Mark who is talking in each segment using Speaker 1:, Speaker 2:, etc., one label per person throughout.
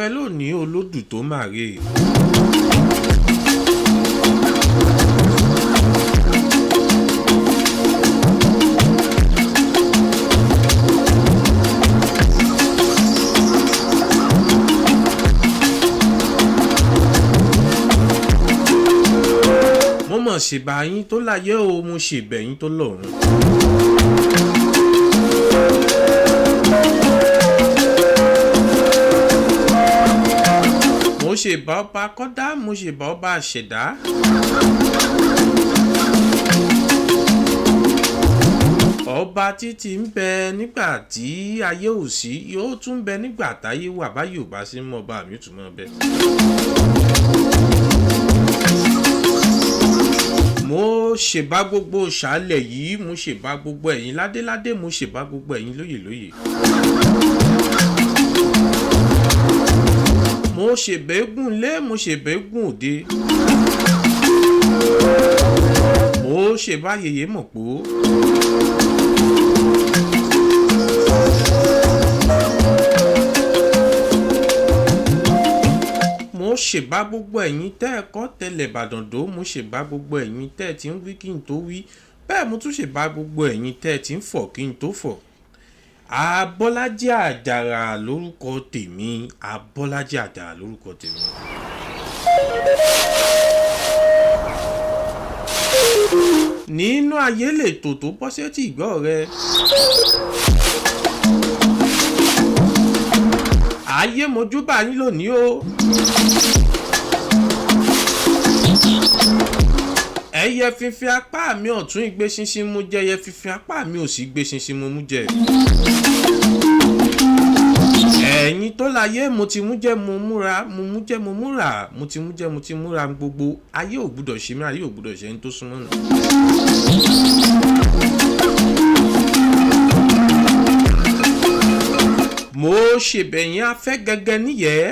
Speaker 1: rẹ lónìí olódù tó màre. mo mọ̀ ṣèbà yín tó láyé o, mo ṣèbẹ̀yìn tó lọ́run. mo ṣèbà ọba kọ́dá, mo ṣèbà ọba àṣẹ̀dá. ọba títí ń bẹ nígbà tí ayé ò sí, yóò tún bẹ nígbà táyé wà, báyìí ò bá sí mọ́ ọba mi tún mọ́ bẹ. mo ṣèbà gbogbo ṣàlẹ̀ yìí, mo ṣèbà gbogbo ẹ̀yin ládéládé, mo ṣèbà gbogbo ẹ̀yin lóyèlóyè. mo ṣèbẹ́gùn lé, mo ṣèbẹ́gùn òde. mo ṣèbà yèyé mọ̀pó. mo ṣèbà gbogbo ẹ̀yin tẹ́ ẹ kọ́ tẹ́lẹ̀ Ìbàdàn dó, mo ṣèbà gbogbo ẹ̀yin tẹ́ ẹ ti ń wí kí n tó wí, bẹ́ẹ̀ mo tún ṣèbà gbogbo ẹ̀yin tẹ́ ẹ ti ń fọ̀ kí n tó fọ̀. Abọ́lájí Àjàrà lórúkọ tèmi, Abọ́lájí Àjàrà lórúkọ tèmi. Nínú Ayé lètò tó bọ́ sétí ìgbọ́ rẹ. Ayé mojúbà yín lónìí o. ẹyẹ fífín apá mi ọ̀tún ìgbé ṣinṣin mú jẹ, ẹyẹ fífín apá mi òsì gbé ṣinṣin mú jẹ. ẹ̀yin tó láyé mo ti mú jẹ́ mo múra, mo mú jẹ́ mo múra, mo ti mú jẹ́ mo ti múra gbogbo. ayé ò gbúdọ̀ ṣe mí, ayé ò gbúdọ̀ ṣe ẹni tó súnmọ́ nù. mo ṣèbẹ̀yìn afẹ́ gẹ́gẹ́ níyẹ́.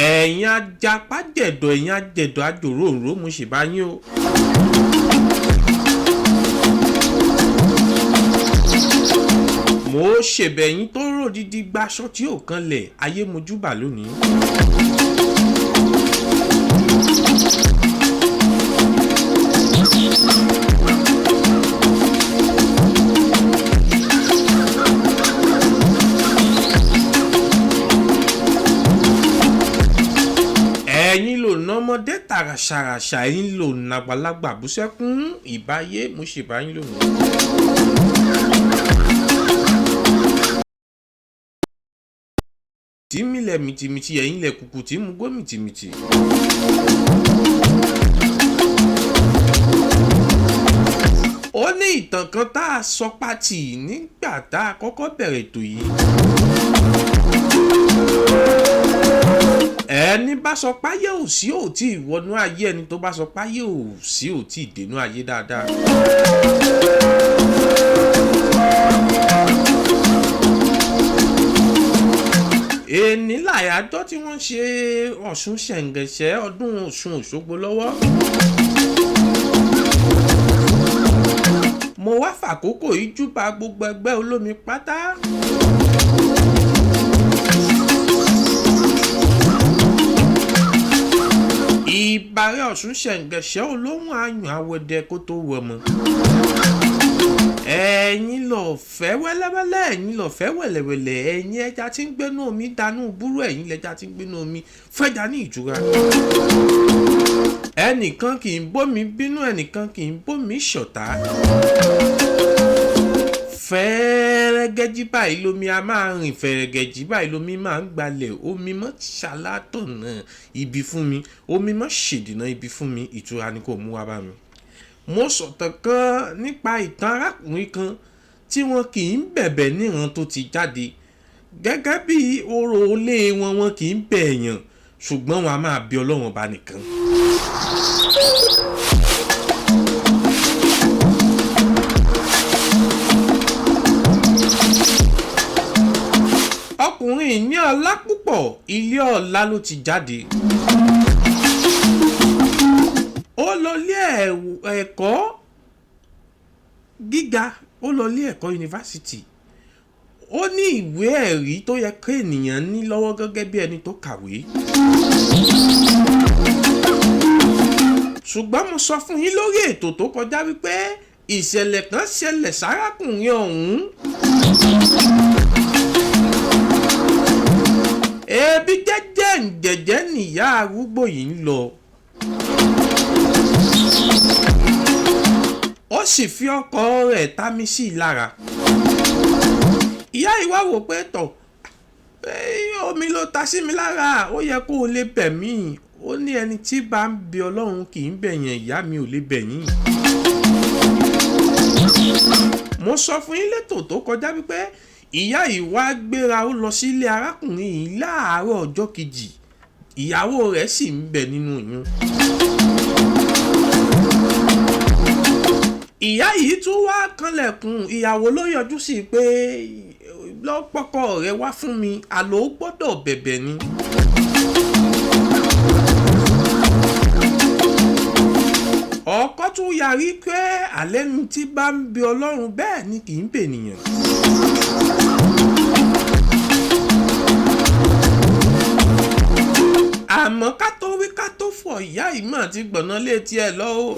Speaker 1: ẹ̀yin ajapájẹ̀dọ̀, ẹ̀yin ajẹ̀dọ̀ ajòròrò, mo ṣèbá yín o. mo ṣèbẹ̀yìn tó rò dídí gbaṣọ tí ò kanlẹ̀, ayé mojúbà lónìí. ẹ̀yin lò ná ọmọdé tàràṣàràṣà, ẹ̀yin lò nàgbàlagbà búṣẹ́kún, ìbáyé mo ṣèbá yín lónìí. tí mílẹ̀ mìtìmìtì, ẹ̀yin lẹ̀ kùkù tí mú gbó mìtìmìtì. ó ní ìtàn kan tá a sọ pátì nígbà tá a kọ́kọ́ bẹ̀rẹ̀ ètò yìí. ẹni bá sọ páyé ò sí ò tí ì wọnú ayé, ẹni tó bá sọ páyé ò sí ò tí ì dénú ayé dáadáa. èní làyájọ́ tí wọ́n ṣe Ọ̀ṣun ṣẹ̀ǹgẹ̀ṣẹ̀, ọdún Ọ̀ṣun Òṣogbo lọ́wọ́. mo wá fàkókò yìí júbà gbogbo ẹgbẹ́ olómi pátá. ìbàrẹ̀ Ọ̀ṣun ṣẹ̀ǹgẹ̀ṣẹ̀ olóhùn ayùn awọdẹ kó tó wọmọ. ẹ̀yin lọ fẹ́ wẹ́lẹ́wẹ́lẹ́, ẹ̀yin lọ fẹ́ wẹ̀lẹ̀wẹ̀lẹ̀, ẹ̀yin ẹja tí ń gbénú omi dánú búrú, ẹ̀yin lẹja tí ń gbénú omi fẹ́ja ní ìtura. ẹnìkan kì í bómi bínú, ẹnìkan kì í bómi ṣọ̀tá. fẹ́rẹ́gẹ́jì báyìí lomi a máa rìn, fẹ́rẹ́gẹ́jì báyìí lomi máa ń gbalẹ̀. omi mọ́ ṣàlátọ̀nà ibi fún mi, omi mọ́ ṣèdìnà ibi fún mi, ìtura ni kò mú wá bá mi. mo sọ̀tàn kan nípa ìtàn arákùnrin kan tí wọn kì í bẹ̀bẹ̀ níran tó ti jáde. gẹ́gẹ́ bí orò olé wọn kì í bẹ̀ èèyàn, ṣùgbọ́n wọn a máa bí Ọlọ́run ọba nìkan. ọkùnrin ní ọlá púpọ̀, ilé ọlá ló ti jáde. ó lọ ilé ẹ̀kọ́ gíga, ó lọ ilé ẹ̀kọ́ yunifásitì, ó ní ìwé ẹ̀rí tó yẹ kí ènìyàn ní lọ́wọ́ gẹ́gẹ́ bí ẹni tó kàwé. ṣùgbọ́n mo sọ fún yín lórí ètò tó kọjá wípé ìṣẹ̀lẹ̀ kan ṣẹlẹ̀ sárákùnrin ọ̀hún. Ebi jẹ́jẹ́ nìyá arúgbó yìí ń lọ. Ó sì fi ọkọ rẹ̀ támí sí i lára. Ìyá ìwá wò pé tọ̀, omi ló ta sí mi lára, ó yẹ kó o lè bẹ̀ mí. Ó ní ẹni tí bá ń bẹ Ọlọ́run kì í bẹ̀yàn, ìyá mi ò lè bẹ̀ yín. Mo sọ fún yín létò tó kọjá wípé ìyá yìí wá gbéra ó lọ sílé arákùnrin yìí láàárọ̀ ọjọ́ kejì, ìyàwó rẹ̀ sì ń bẹ nínú oyún. Ìyá yìí tún wá kanlẹ̀kùn, ìyàwó ló yọjú sí i pé lọ́pọ̀kọ rẹ̀ wá fún mi, àlọ́ gbọ́dọ̀ bẹ̀bẹ̀ ni. Ọkọ tún yarí pé àlẹ́ ni tí bá ń bẹ Ọlọ́run bẹ́ẹ̀ ni kì í bẹ ènìyàn. Àmọ́ ká tó wí ká tó fọ̀, ìyá ìmọ̀ àti gbọ̀nà létí ẹ̀ lọ o.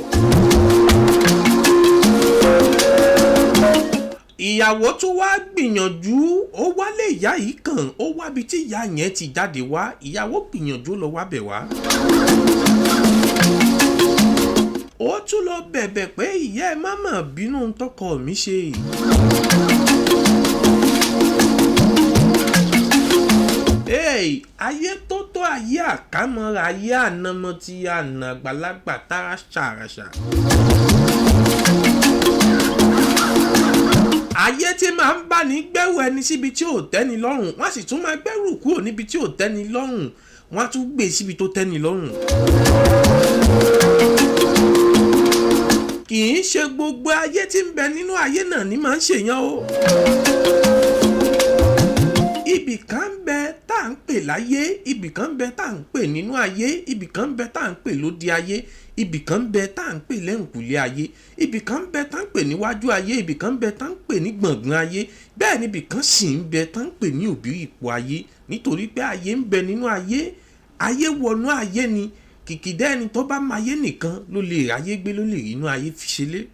Speaker 1: Ìyàwó tún wá gbìyànjú, ó wálé ìyá yìí kàn, ó wábi tí ìyá yẹn ti jáde wá, ìyàwó gbìyànjú lọ wá bẹ̀ wá. Ó tún lọ bẹ̀bẹ̀ pé ìyá ẹ má mà bínú tọkọ mi ṣe. Ayé tó tó ayé àkámọ́ra, ayé ànàmọ́ ti àná àgbàlagbà tára ṣàràṣà. Ayé tí máa ń bá ní gbẹ́rù ẹni síbi tí ò tẹ́ni lọ́rùn, wọ́n sì tún máa gbẹ́rù kúrò níbi tí ò tẹ́ni lọ́rùn, wọ́n á tún gbé síbi tó tẹ́ni lọ́rùn. Kì í ṣe gbogbo ayé tí ń bẹ nínú ayé náà ni máa ń ṣèyàn o. Ibì kan ń bẹ tá à ń pè láyé, ibì kan ń bẹ tá à ń pè nínú ayé, ibì kan ń bẹ tá à ń pè lóde ayé, ibì kan ń bẹ tá à ń pè lẹ́ǹkùlé ayé, ibì kan ń bẹ tá à ń pè níwájú ayé, ibì kan ń bẹ tá à ń pè ní gbọ̀ngbọ̀n ayé, bẹ́ẹ̀ ni ibì kan sì ń bẹ tá à ń pè ní òbírí ipò ayé, nítorí pé ayé ń bẹ nínú ayé, ayé wọnú ayé ni, kìkìdá ẹni tó bá máa yé nìkan ló lè ráyé gbé, ló lè rí inú ayé fi ṣẹlẹ̀.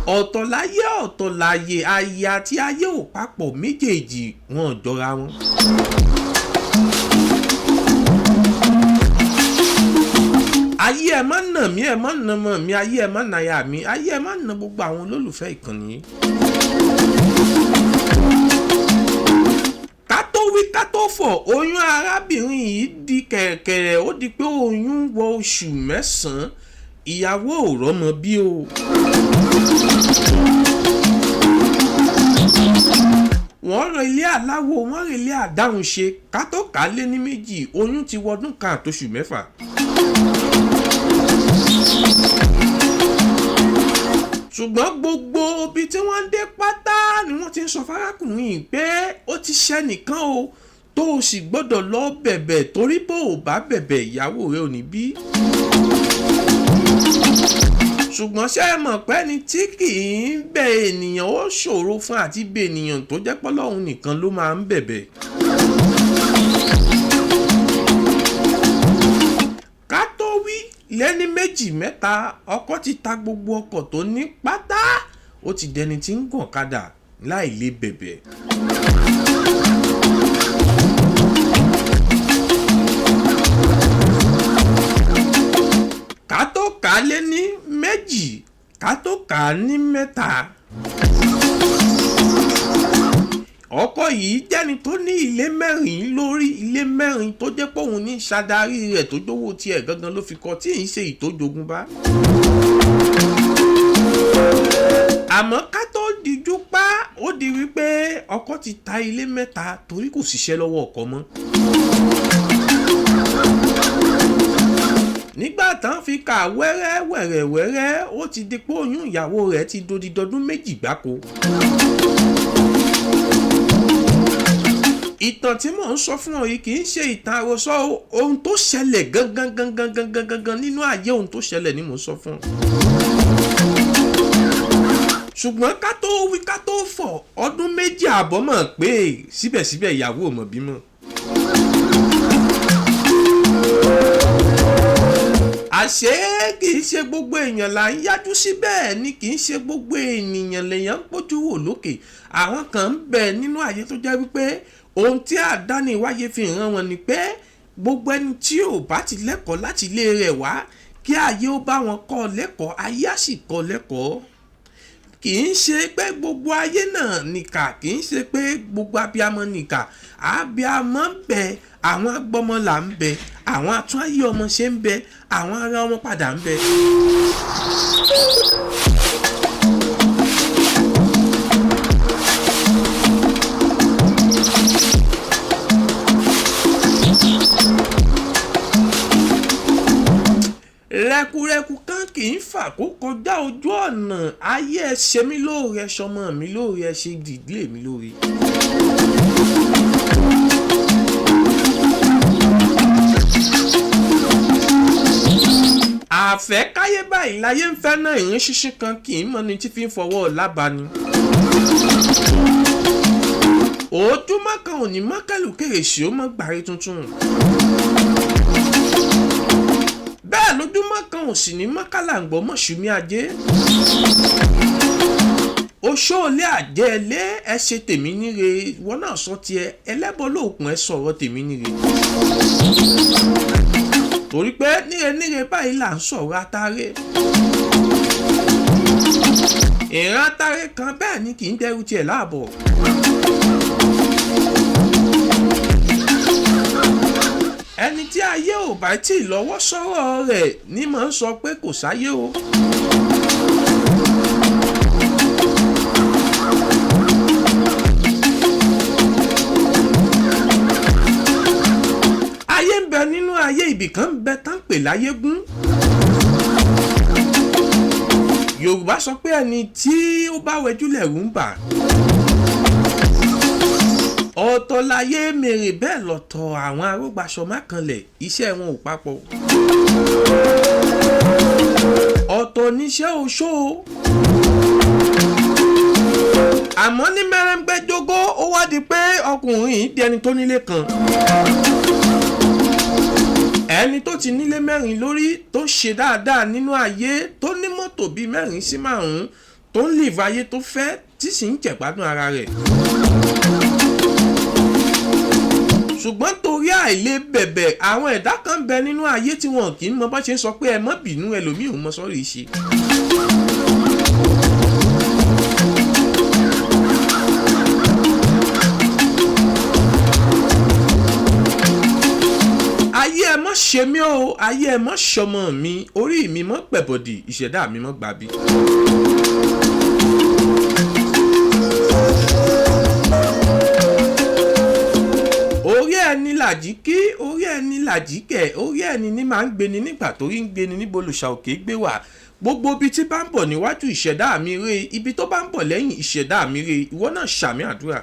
Speaker 1: Ọ̀tọ̀ láyé ọ̀tọ̀ láyé, ayé àti ayé ò papọ̀, méjèèjì wọn ò jọra wọn. Ayé ẹ má nà mí, ẹ má nà mọ́ mi, ayé ẹ má nà ya mi, ayé ẹ má nà gbogbo àwọn olólùfẹ́ ìkànnì yìí. Ká tó wí ká tó fọ̀, oyún arábìnrin yìí di kẹ̀rẹ̀kẹ̀rẹ̀, ó di pé oyún wọ oṣù 9, ìyàwó ò rọ́mọ bí o. Wọ́n rán ilé aláwo, wọ́n rán ilé àdáhùn ṣe, ká tó kà lé ní 2, oyún ti wọdún 1 àtoṣù 6. Ṣùgbọ́n gbogbo ibi tí wọ́n dé pátá ni wọ́n ti ń sọ fárákùnrin yìí pé ó ti ṣẹ́ nìkan o, tó o sì gbọ́dọ̀ lọ bẹ̀bẹ̀, torí bó o bá bẹ̀bẹ̀ ìyàwó rẹ ò ní bí. Ṣùgbọ́n ṣé ẹ mọ̀ pé ẹni tí kì í bẹ ènìyàn ó ṣòro fún àti bẹ ènìyàn tó jẹ́ pé Ọlọ́run nìkan ló máa ń bẹ̀bẹ̀. Ká tó wí lẹ́ni 2 mẹ́ta, ọkọ ti ta gbogbo ọkọ̀ tó ní pátá, ó ti dẹni tí ń gùn ọ̀kadà láì lè bẹ̀bẹ̀. Ká tó kà á lé ní 2, ká tó kà á ní 3. Ọkọ yìí jẹ́ni tó ní ilé 4 lórí, ilé 4 tó jẹ́ pé òun ní ṣàdarí rẹ̀ tó jówó tiẹ̀ gangan ló fi kọ́, tí ì ṣe ìtójogún bá. Àmọ́ ká tó dijú pa, ó di wípé ọkọ ti ta ilé 3 torí kò ṣiṣẹ́ lọ́wọ́ ọkọ mọ́. Nígbà tán fi kà wẹ́rẹ́, ó ti di pé oyún ìyàwó rẹ̀ ti dodidọdún 2 gbáko. Ìtàn tí mò ń sọ fún ọ yìí kì í ṣe ìtàn àròsọ, ohun tó ṣẹlẹ̀ gangan nínú ayé, ohun tó ṣẹlẹ̀ ni mò ń sọ fún ọ. ṣùgbọ́n ká tó wí ká tó fọ̀ ọdún 2 àbọ̀ mọ̀ pé síbẹ̀síbẹ̀ ìyàwó ò mọ̀ bímọ. àṣé kì í ṣe gbogbo èèyàn là ń yájú sí, bẹ́ẹ̀ ni kì í ṣe gbogbo ènìyàn lèèyàn ń pójú wò lókè. àwọn kan ń bẹ nínú ayé tó jẹ́ wípé ohun tí àdáni wáyé fi hàn wọn ni pé gbogbo ẹni tí ò bá ti lẹ́kọ̀ọ́ láti ilé rẹ̀ wá kí ayé ó bá wọn kọ́ lẹ́kọ̀ọ́, ayé á sì kọ́ lẹ́kọ̀ọ́. kì í ṣe pé gbogbo ayé náà nìkà, kì í ṣe pé gbogbo abiyamọ nìkà. abiyamọ ń bẹ, àwọn agbọmọlà ń bẹ, àwọn atúnyẹ ọmọ ṣe ń bẹ, àwọn ará ọmọ padà ń bẹ. rẹkurẹku kan kì í fà kó kọjá ojú ọ̀nà. ayé ẹ ṣe mí lóore, ẹ ṣọmọ mi lóore, ẹ ṣe ìdílé mi lóore. àfẹ́káyé báyìí láyé ń fẹ́ náà, ìrìn ṣíṣín kan kì í mọ ni tí fi ń fọwọ́ lábani. ojúmọ́ kan ò ní mọ́kẹ́lù kèrèsì ó mọ́ gbàrí tuntun. bẹ́ẹ̀ lójúmọ́ kan ò sì ní mọ́kàlàǹgbọ́ mọ̀ṣúmí ajé. oṣóòlé àjẹ́lé ẹ ṣe tèmi níre, ìwọ náà sọ tiẹ̀, ẹlẹ́bọ lóòkùn ẹ sọ̀rọ̀ tèmi níre. torí pé níre báyìí là ń sọ̀rọ̀ atare. ìran atare kan bẹ́ẹ̀ ni kì í dẹrù tiẹ̀ láàbọ̀. ẹni tí ayé ò bá tí ì lọ́wọ́ sọ̀rọ̀ rẹ̀ ní mọ̀ ń sọ pé kò sáyé o. ayé ń bẹ nínú ayé, ibìkan ń bẹ tán pè láyégún. Yorùbá sọ pé ẹni tí ó bá wẹjú lẹ̀rù ń bà. ọ̀tọ̀ láyé mèrè bẹ́ẹ̀ lọ̀tọ̀ àwọn arógbàṣọ mákànlẹ̀, iṣẹ́ wọn ò papọ̀. ọ̀tọ̀ níṣẹ́ oṣó. àmọ́ ní mẹ́rẹ́ńgbẹ́jógó ó wá di pé ọkùnrin yìí di ẹni tó nílé kan. ẹni tó ti nílé 4 lórí, tó ṣe dáadáa nínú ayé, tó ní mọ́tò bíi 4 sí 5, tó ń lìve ayé tó fẹ́, tí sì ń jẹ̀gbádùn ara rẹ̀. ṣùgbọ́n torí àìlè bẹ̀bẹ̀, àwọn ẹ̀dá kan bẹ nínú ayé tí wọn kì í mọ bá ṣe ń sọ pé ẹ má bínú, ẹlòmíì ò mọ sọ́rí ṣe. ayé ẹ mọ́ ṣe mí o, ayé ẹ mọ́ ṣọmọ mi, orí mi mọ́ pẹ̀bọ̀dì, ìṣẹ̀dá mi mọ́ gbàbí. orí ẹni làjí kí, orí ẹni làjí kẹ̀, orí ẹni ní máa ń gbéni nígbà torí ń gbéni níbo lòṣà òkè gbé wà. gbogbo ibi tí bá ń bọ̀ níwájú ìṣẹ̀dá mi rè, ibi tó bá ń bọ̀ lẹ́yìn ìṣẹ̀dá mi rè, ìwọ náà ṣàmì àdúrà.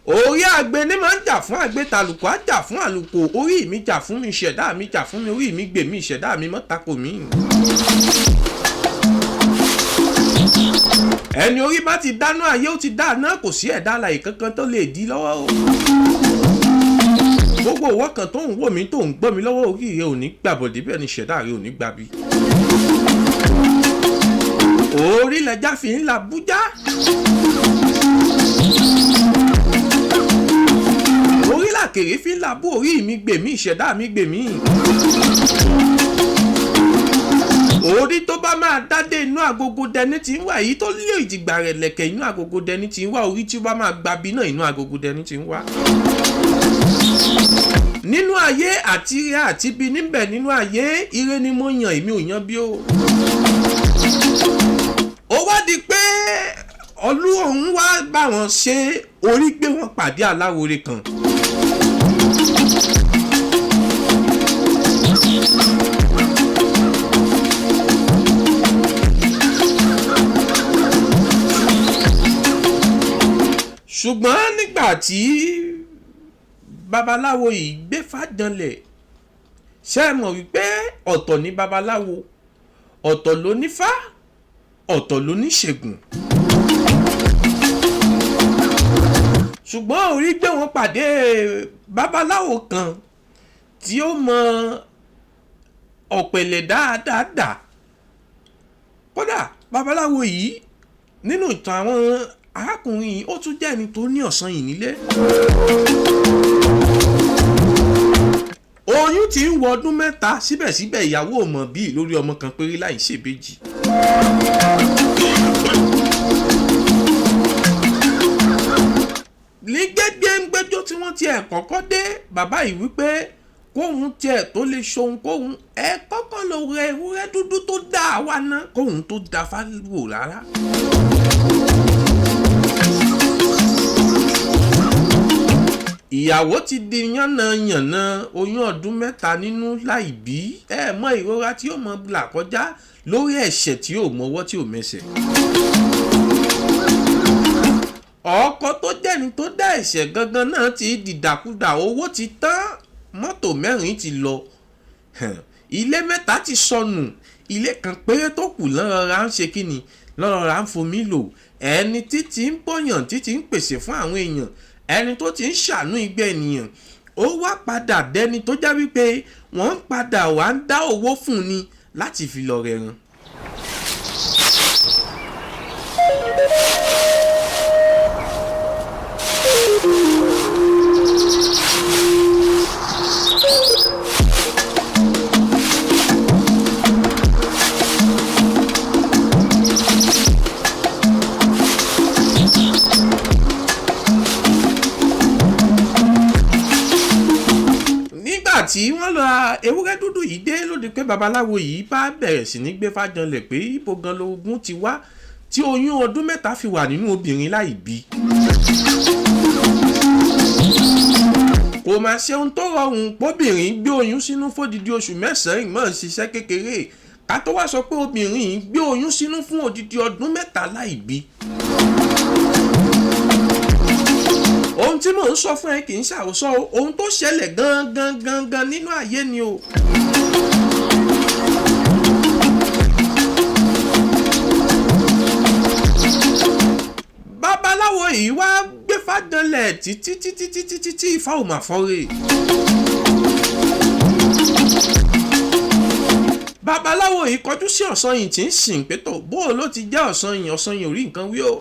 Speaker 1: orí àgbẹ̀ ní máa ń jà fún àgbẹ̀, tàlùkò á jà fún àlùkò. orí mi jà fún mi, ìṣẹ̀dá mi jà fún mi, orí mi gbè mí, ìṣẹ̀dá mi mọ́ tako mi. ẹni orí bá ti dáná ayé ó ti dáná, kò sí ẹ̀dá alààyè kankan tó lè dí lọ́wọ́ o. gbogbo ìwọ kan tó ń wò mí tó ń gbọ́ mi lọ́wọ́, orí rẹ ò ní gbàbọ̀dé, bẹ́ẹ̀ ni ìṣẹ̀dá rẹ ò ní gbàbí. orí lẹja fi ń la bújá. orí làkèrè fi ń la bú, orí mi gbè mí, ìṣẹ̀dá mi gbè mí. orí tó bá máa dádé inú agogo dẹni tí ń wá, èyí tó lé ìjìgbà rẹ̀ lẹ̀kẹ̀ inú agogo dẹni tí ń wá, orí tí ó bá máa gbabi náà inú agogo dẹni tí ń wá. nínú ayé àti ire àti ibi níbẹ̀ nínú ayé, ire ni mo yàn, èmi ò yan bí o. ó wá di pé Ọlọ́run wá bá wọn ṣe, orí gbé wọn pàdé aláwòrè kan. ṣùgbọ́n nígbà tí babaláwo yìí gbé fàjànlẹ̀ ṣé ẹ mọ̀ wípé ọ̀tọ̀ ní babaláwo ọ̀tọ̀ ló nífá ọ̀tọ̀ ló níṣègùn. ṣùgbọ́n orí gbé wọn pàdé babaláwo kan tí ó mọ ọ̀pẹ̀lẹ̀ dáadáa. kódà babaláwo yìí nínú ìtàn àwọn arákùnrin yìí ó tún jẹ́ ẹni tó ní ọ̀sán yìí nílé. oyún ti ń wọ ọdún mẹ́ta síbẹ̀síbẹ̀ ìyàwó ò mọ̀ bí lórí ọmọ kan péré láì ṣèbejì. ní gbẹ́gbẹ́ngbẹ́jọ́ tí wọ́n ti ẹ̀ kọ́kọ́ dé bàbá yìí wípé kóhun tiẹ̀ tó lè ṣohun kóhun ẹ kọ́kọ́ lọ rẹ ewúrẹ́ dúdú tó dá wa ná kóhun tó da fáwò rárá. ìyàwó ti di yànnàyànnà oyún ọdún mẹ́ta nínú láì bí ẹ mọ ìrora tí ó mọ là kọjá lórí ẹ̀ṣẹ̀ tí ó mọwọ́ tí ó mẹsẹ̀. ọkọ tó jẹ́ni tó dá ẹ̀ṣẹ̀ gangan náà ti dìdàkudà owó ti tán mọ́tò 4 ti lọ ilé 3 ti sọnù ilé kan péré tó kù lọ́rọ̀ra ń ṣe kíni lọ́rọ̀ra ń fomi lò ẹni títí ń bọ̀yàn títí ń pèsè fún àwọn èèyàn ẹni tó ti ń ṣàánú igbe ènìyàn ó wá padà dẹni tó já wípé wọ́n ń padà wá ń dá owó fún ni láti fi lọ rẹran. tí wọ́n lọ ewúrẹ́ dúdú yìí dé lóde pé babaláwo yìí bá bẹ̀rẹ̀ sí ní gbé fàjànlẹ̀ pé ibo gan lóògùn ti wá tí oyún ọdún 3 fi wà nínú obìnrin láì bí. kò máa ṣe ohun tó rọrùn pọ́bìnrin gbé oyún sínú fódìdí oṣù 9 ìmọ̀ ṣiṣẹ́ kékeré ká tó wá sọ pé obìnrin yìí gbé oyún sínú fún odidi ọdún 3 láì bí. ohun tí mò ń sọ fún ẹ kì í ṣàròsọ ohun tó ṣẹlẹ̀ gangan nínú ayé ni o. babaláwo yìí wá gbé fàjànlẹ̀ títí Ifá ò mà fọ́re. babaláwo yìí kọjú sí ọ̀sán yìí tí ń sìn pé tó bóò ló ti jẹ́ ọ̀sán yìí ò rí nǹkan wí o.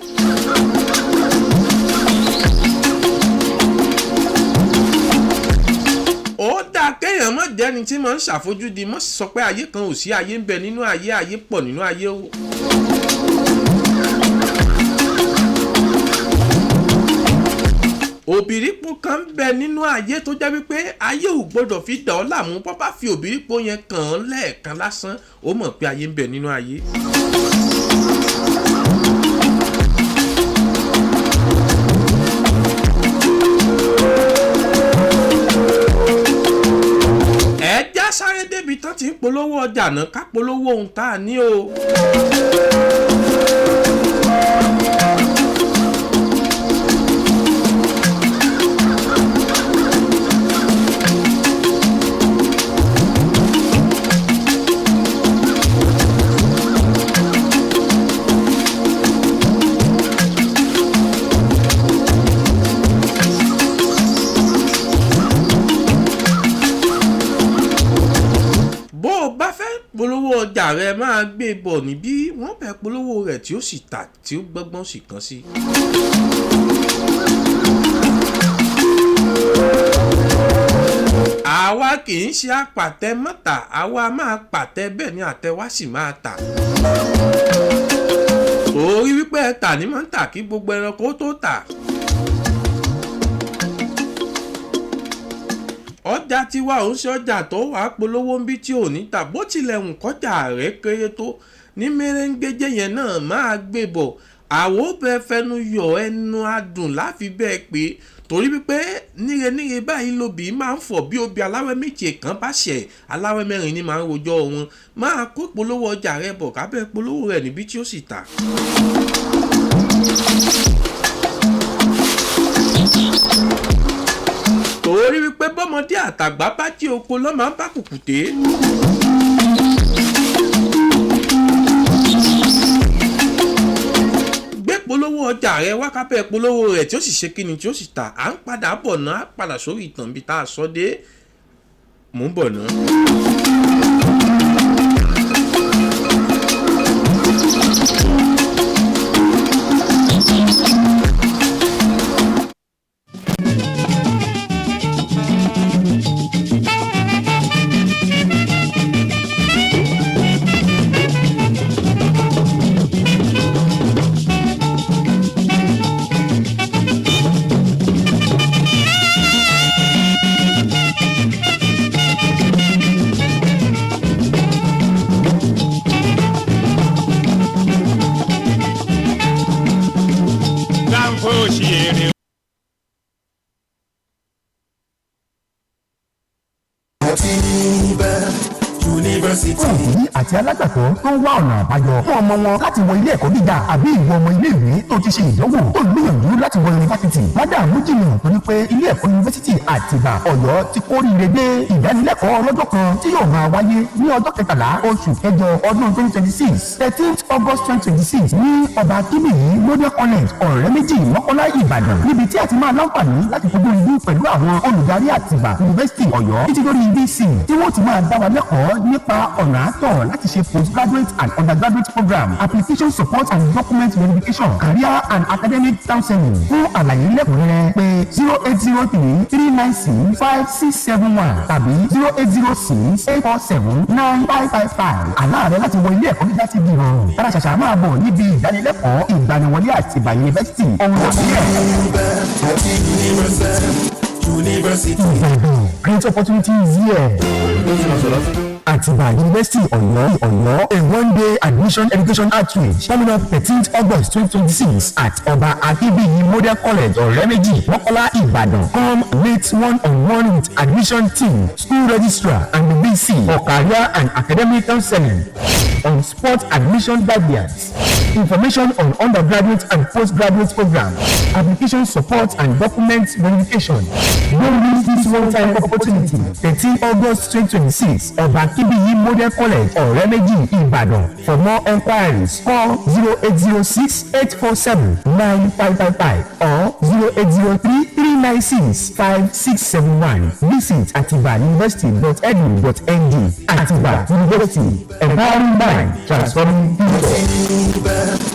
Speaker 1: ó dáa kéèyàn mọ̀ jẹ́ni tí máa ń ṣàfojúdi mọ́ sọ pé ayé kan ò sí ayé ń bẹ nínú ayé pọ̀ nínú ayé o. òbírípo kan ń bẹ nínú ayé tó jẹ́ wípé ayé ò gbọ́dọ̀ fi dà ọ́ láàmú bọ́ bá fi òbírípo yẹn kàn án lẹ́ẹ̀kan lásán ó mọ̀ pé ayé ń bẹ nínú ayé. sáré débi tán ti ń polówó ọjà náà ká polówó ohun tá a ní o. polówó ọjà rẹ máa gbé bọ̀ níbí wọ́n bẹ̀ polówó rẹ̀ tí ó sì tà tí ó gbọ́ngbọ́n sì kàn sí. àwa kì í ṣe apàtẹ mọ́tà àwa máa pàtẹ bẹ́ẹ̀ ni àtẹ wá sì máa tà. torí wípé ẹ̀ta ni máa ń tà kí gbogbo ẹranko tó tà. ọjà tiwa ò ń ṣe ọjà tó wàá polówó ń bí tí ò ní tà bó tilẹ̀ ń kọjá rẹ̀ kéré tó ní mèrèǹgbèjẹ yẹn náà máa gbé bọ̀ àwo bẹ fẹnu yọ ẹnu adùn láfi bẹ́ẹ̀ pé torí wípé níre báyìí lóbì máa ń fọ̀ bí obì aláwẹ̀ méje kan bá ṣẹ̀ aláwẹ̀ 4 ni máa ń rojọ́ wọn máa kó polówó ọjà rẹ̀ bọ̀ kábẹ́ polówó rẹ̀ níbi tí ó sì tà. orí wípé bọ́mọdé àtàgbà bá jí oko ló máa ń bá kùkùté. gbé polówó ọjà rẹ wákàpẹ́ polówó rẹ̀ tí ó sì ṣe kíni tí ó sì tà. À ń padà bọ̀ náà á padà sórí ìtàn bíi tá a sọ dé. mò ń bọ̀ náà.
Speaker 2: Òbí àti alágbàtọ́ tó ń wá ọ̀nà àbáyọ fún ọmọ wọn láti wọ ilé ẹ̀kọ́ gíga àbí ìwọ ọmọ ilé ìwé tó ti ṣe ìdánwò tó ń gbìyànjú láti wọ yunifásitì. Mádàmú jìnnà torí pé ilé ẹ̀kọ́ yunifásitì Àtìbà Ọ̀yọ́ ti kóríire dé ìdánilẹ́kọ̀ọ́ ọlọ́jọ́ kan tí yóò máa wáyé ní ọjọ́ 13 oṣù kẹjọ ọdún 2026 13th August 2026 ní ọba Kíbìyí Model College ọ̀rẹ́ méjì Mọ́kọ́lá Ìbàdàn níbi tí a ti máa láǹfààní láti fojú ìlú pẹ̀lú àwọn olùdarí Àtìbà University Ọ̀yọ́ títí lórí BC tí wọ́n ti máa dá wa lẹ́kọ̀ọ́ nípa ọ̀nà àtọ̀ láti ṣe postgraduate and undergraduate program application support and document verification career and academic counseling. Fún àlàyé lẹ́kùnrẹ́rẹ́ pé 08033965671 tàbí 08068479555. Àlá rẹ láti wọ ilé ẹ̀kọ́ gíga ti di rọrùn. Tara ṣàṣà máa bọ̀ níbi ìdánilẹ́kọ̀ọ́ ìgbaniwọlé Àtìbà University. Ọ̀hún University. Great opportunities here. Àtìbà University Ọ̀yọ́ a one-day admission education outreach coming up 13th August 2026 at Ọba Akínbíyì Model College Ọ̀rẹ́méjì Mọ́kọ́lá Ìbàdàn. Come meet one-on-one with admission team, school registrar and the VC for career and academic counseling on sport admission guidance, information on undergraduate and postgraduate programs, application support and document verification. Don't miss this one-time opportunity. 13th August 2026, Ọba Akínbíyì Model College Ọ̀rẹ́méjì Ìbàdàn. For more enquiries, call 0806-847-9555 or 0803-396-5671. Visit atibauniversity.edu.ng. Atiba University, empowering mind, transforming future.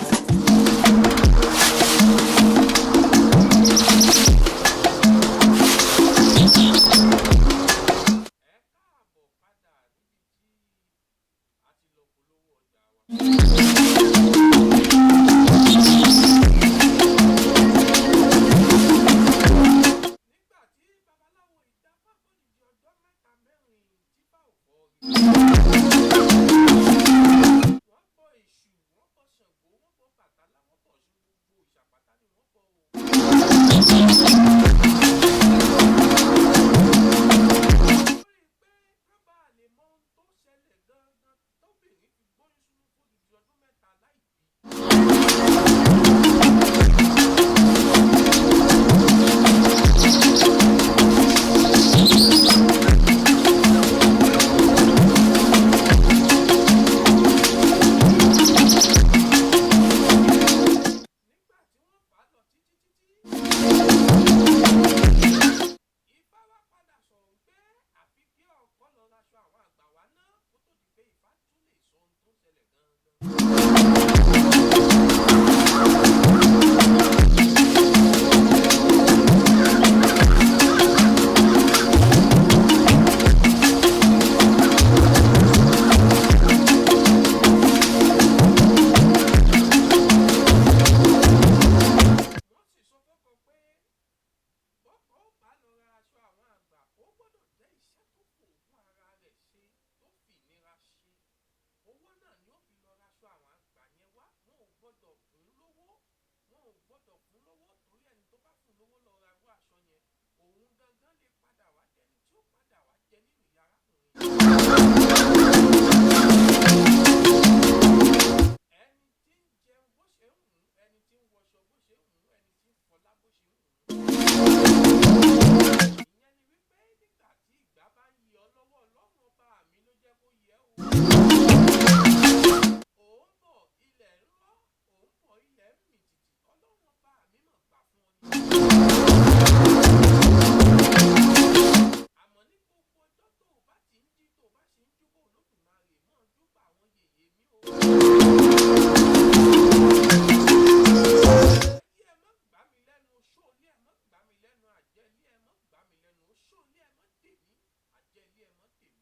Speaker 1: àjẹlé ẹ mọ́ tèmi.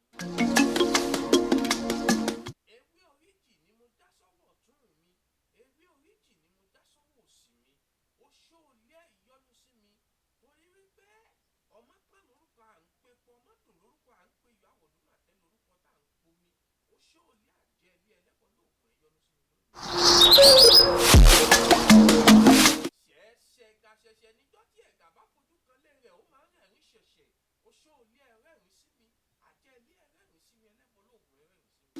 Speaker 1: Ewé oríjì ni mo dá sọ́wọ́ ọ̀tún mi, ewé oríjì ni mo dá sọ́wọ́ òsì mi. Oṣó ilé ìyọ́nú sí mi torí wípé ọmọ pẹ́ lórúkọ à ń pepo, ọmọ dùn lórúkọ à ń pe ìyá àwọ̀dún àtẹ lórúkọ tá à ń pomi. Oṣó ilé àjẹlé ẹlẹ́bọ̀ lóògùn ẹ̀yọ́nú sí mi lónìí. Ṣẹ̀ṣẹ̀ níjọ́ tí ẹ̀gà bá fojú kan lé rẹ̀ ó máa ń rẹ̀rín ṣẹ̀ṣẹ̀. Oṣó ilé ẹrẹ́rìn sí mi, àjẹlé ẹrẹ́rìn sí mi, ẹlẹ́bọ̀ lóògùn ẹrẹ́rìn sí mi.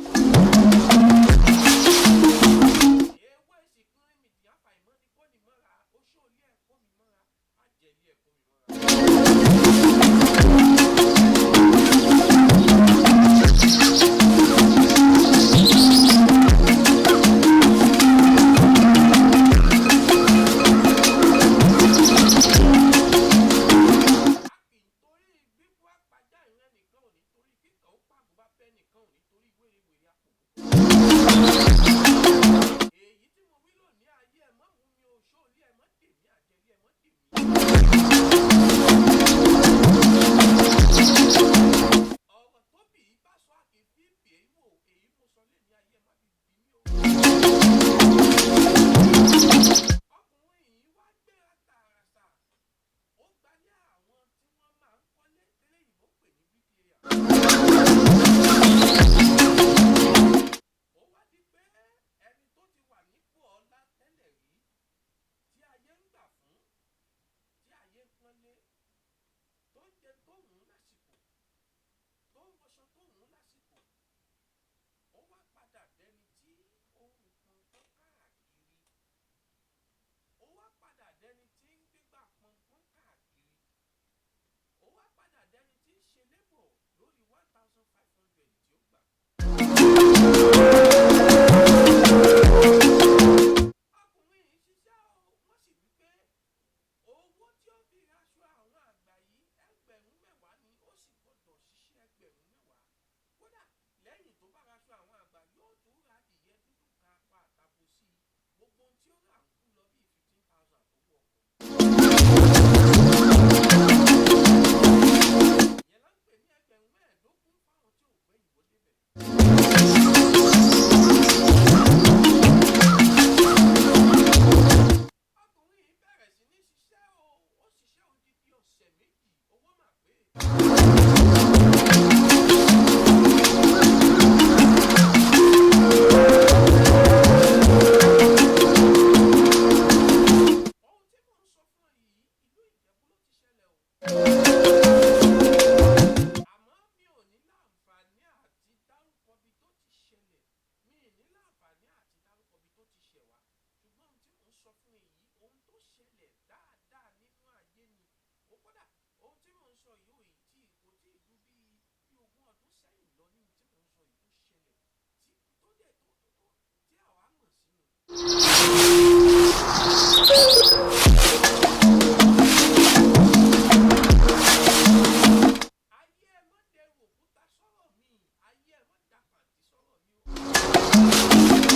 Speaker 1: Ewé ìsìnkúnrin mi dì àfàìmọ́ ní kó ní mọ́ra, oṣó ilé ẹ̀kọ́ mi mọ́ra, àjẹlé ẹ̀kọ́ mi mọ́ra. Èyí tí mo wí lónìí ayé ẹ̀ mọ́ mú mi oṣó ilé ẹ̀ mọ́ tèmi, àjẹlé ẹ̀ mọ́ tèmi. Ọ̀rọ̀ tó bì í bá sọ àkèfí bì í wò, èyí mo sọ lé ní ayé ẹ̀ má fi bì mí o. Ọkùnrin yìí wá gbéra tààràtà, ó gbalé àwọn tí wọ́n máa ń kọ́lé tẹ́lẹ̀ ìbò pè ní bíríkìlẹ́yà. Ó wá di pé ẹni tó ti wà nípò ọlá tẹ́lẹ̀ rí tí ayé ń gbà fún, tí ayé ń pọ́nlé, tó ń jẹ tó wùn lásìkò, tó ń wọṣọ tó wùn lásìkò, ó wá padà dẹni tí ó ń pọnpọ́n káàkiri, ó wá padà dẹni tí ń gbégbá pọnpọ́n káàkiri, ó wá padà dẹni tí ń ṣe lébọ̀ lórí 1,500 tí ó gbà. Ọkùnrin yìí ṣiṣẹ́ o, wọ́n sì wí pé owó tí ó fi raṣọ àwọn àgbà yìí ẹgbẹ̀rún 10 ni, ó sì gbọ́dọ̀ ṣiṣẹ́ ẹgbẹ̀rún 10. Kódà lẹ́yìn tó bá raṣọ àwọn àgbà yóò tún ra adìyẹ dúdú kan apá àtàbò sí i. Gbogbo ohun tí ó rà ń kú lọ bí 15,000 tó wọ̀ ọkọ̀. Ìyẹn là ń pè ní ẹgbẹ̀rún 15 fáwọn tí ò gbé ìwé débẹ̀. Ọkùnrin yìí bẹ̀rẹ̀ sí ní ṣiṣẹ́ o, ó ṣiṣẹ́ odidi ọ̀sẹ̀ méjì, owó mà pé. Ohun tí mò ń sọ fún ọ yìí, ìlú Ìjẹ̀bú ló ti ṣẹlẹ̀ o. Àmọ́ mi ò ní láǹfààní àti dárúkọ bí tó ti ṣẹlẹ̀, mi ì ní láǹfààní àti dárúkọ bí tó ti ṣẹ̀ wá. Ṣùgbọ́n ohun tí mò ń sọ fún ẹ yìí, ohun tó ṣẹlẹ̀ dáadáa nínú ayé ni. Ó kódà ohun tí mò ń sọ yìí kò tí ì ju bí 20 ọdún sẹ́yìn lọ ní ohun tí mò ń sọ yìí tó ṣẹlẹ̀ tí àwa mọ̀ sínú. Ayé ẹ mọ́ dẹrù òkúta sọ̀rọ̀ mi, ayé ẹ mọ́ da pàǹtí sọ̀rọ̀ mi o.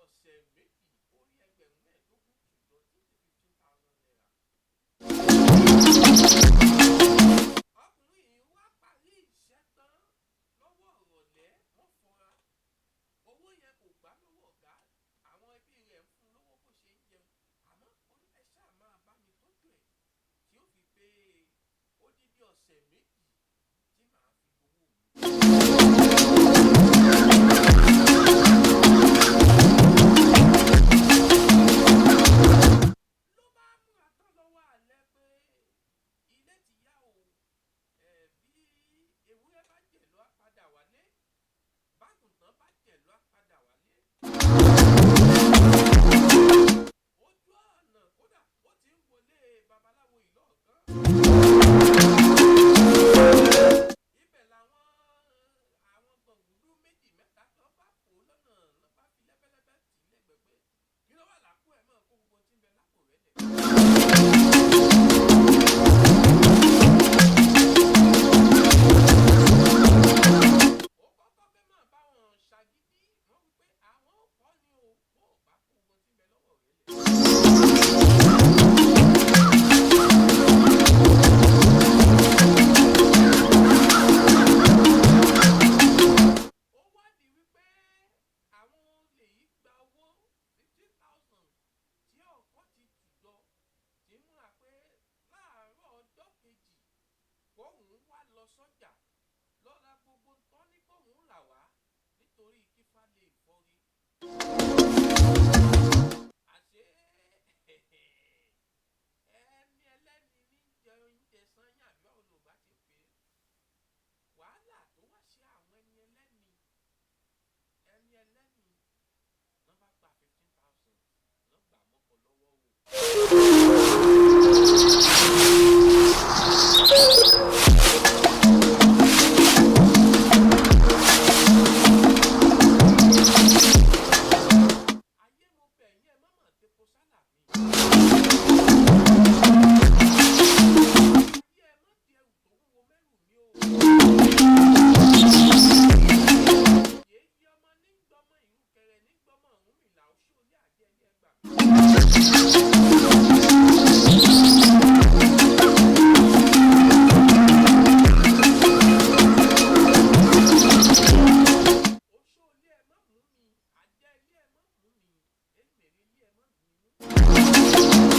Speaker 1: ọ̀sẹ̀ méjì ó rí ẹgbẹ̀rún 15 tùjọ tí ń ṣe 15,000 naira. Ọkùnrin yìí wá parí iṣẹ́ tán lọ́wọ́ ìrọ̀lẹ́ wọ́n fọra. Owó yẹn kò gbà lọ́wọ́ ọ̀gá, àwọn ẹbí rẹ̀ ń fún lówó bó ṣe ń jẹun. Àmọ́ ẹ ṣáà máa bá mi tọ́jú ẹ̀ tí ó fi pé odidi ọ̀sẹ̀ méjì tí màá fi gbowó mi. Ló bá múra tán lọ́wọ́ alẹ́ pé ilé ti yá o, bí ewúrẹ́ bá jẹ̀ lọ padà wálé, àgùntàn bá jẹ̀ lọ padà wálé. ojú ọ̀nà kódà ó ti ń wọlé babaláwo ìlọ́ọ̀kan. ibẹ̀ làwọn gbọ̀ngùdú méjì mẹ́ta tó bá pò lọ́nà lọ́ bá fi lẹ́bẹ́lẹ́bẹ́ tì í lẹ́gbẹ̀gbẹ́ kí ló wà lápò ẹ̀ mọ́ kó gbogbo tí ń bẹ lápò rẹ̀ lẹ̀. ó kọ́kọ́ fẹ́ máa bá wọn ṣàgídí wọ́n wí pé àwọn ò kọ́ ni o bó o bá kó gbogbo tí ń bẹ lọ́wọ́ rẹ̀ lẹ̀. ó wádìí wípé àwọn olè yìí gba owó 50,000 tí ọkọ ti tùjọ tí múra pé láàárọ̀ ọjọ́ kejì kóhùn wá lọ sọ́jà lọ́ra gbogbo tán ní kóhùn rà wá nítorí kífá lè fọ́rí. àṣé ẹni ẹlẹ́ni ní jẹ oúnjẹ sanyà bí olùbá ti pè é wàhálà tó wá ṣe àwọn ẹni ẹlẹ́ni náà bá gba 15,000 náà gbà mọ́kọ lọ́wọ́ wò. ayé mo bẹ̀ yín ẹ má mà depo sálà mi. ayé ẹ má di ẹrù tó wúwo mẹ́rù mi o. yéèyí ọmọ ní gbọmọ ìlú kẹrẹ ní gbọmọ ọ̀hún ìlà oṣù olé àjẹ́ ilé ẹgbàá. oṣù olé ẹ má mú mi àjẹ́ ilé ẹ má mú mi èmèrè ilé ẹ má mú mi.